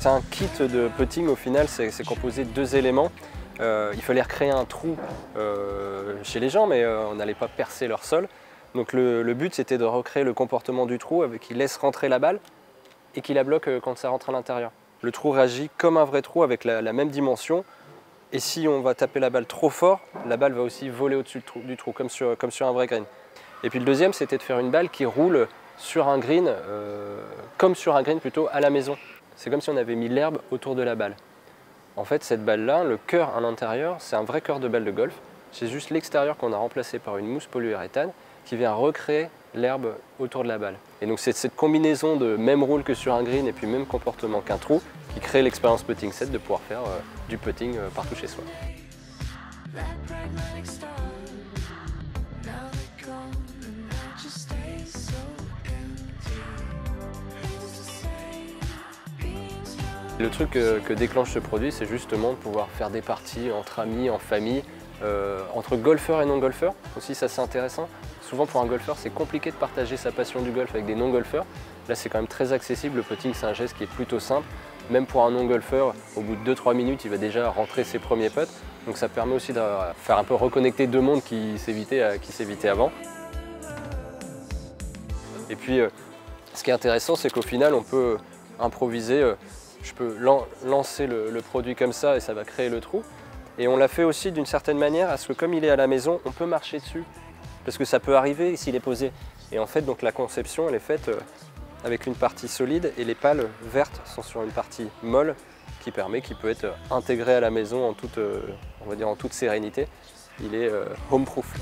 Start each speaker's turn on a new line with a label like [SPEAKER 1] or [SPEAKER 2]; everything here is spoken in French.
[SPEAKER 1] C'est un kit de putting au final, c'est composé de 2 éléments. Il fallait recréer un trou chez les gens, mais on n'allait pas percer leur sol. Donc le but c'était de recréer le comportement du trou qui laisse rentrer la balle et qui la bloque quand ça rentre à l'intérieur. Le trou réagit comme un vrai trou avec la même dimension. Et si on va taper la balle trop fort, la balle va aussi voler au-dessus du trou, comme sur un vrai green. Et puis le deuxième, c'était de faire une balle qui roule sur un green, comme sur un green plutôt à la maison. C'est comme si on avait mis l'herbe autour de la balle. En fait, cette balle-là, le cœur à l'intérieur, c'est un vrai cœur de balle de golf. C'est juste l'extérieur qu'on a remplacé par une mousse polyuréthane qui vient recréer l'herbe autour de la balle. Et donc c'est cette combinaison de même roule que sur un green et puis même comportement qu'un trou qui crée l'expérience putting set de pouvoir faire du putting partout chez soi. Le truc que déclenche ce produit, c'est justement de pouvoir faire des parties entre amis, en famille, entre golfeurs et non-golfeurs. Aussi, ça c'est intéressant. Souvent pour un golfeur, c'est compliqué de partager sa passion du golf avec des non-golfeurs. Là, c'est quand même très accessible. Le putting, c'est un geste qui est plutôt simple. Même pour un non-golfeur, au bout de 2-3 minutes, il va déjà rentrer ses premiers putts. Donc ça permet aussi de faire un peu reconnecter 2 mondes qui s'évitaient avant. Et puis, ce qui est intéressant, c'est qu'au final, on peut improviser. Je peux lancer le produit comme ça et ça va créer le trou. Et on l'a fait aussi d'une certaine manière à ce que comme il est à la maison, on peut marcher dessus. Parce que ça peut arriver s'il est posé. Et en fait, donc la conception, elle est faite avec une partie solide et les pales vertes sont sur une partie molle qui peut être intégrée à la maison en toute, on va dire en toute sérénité. Il est home-proof.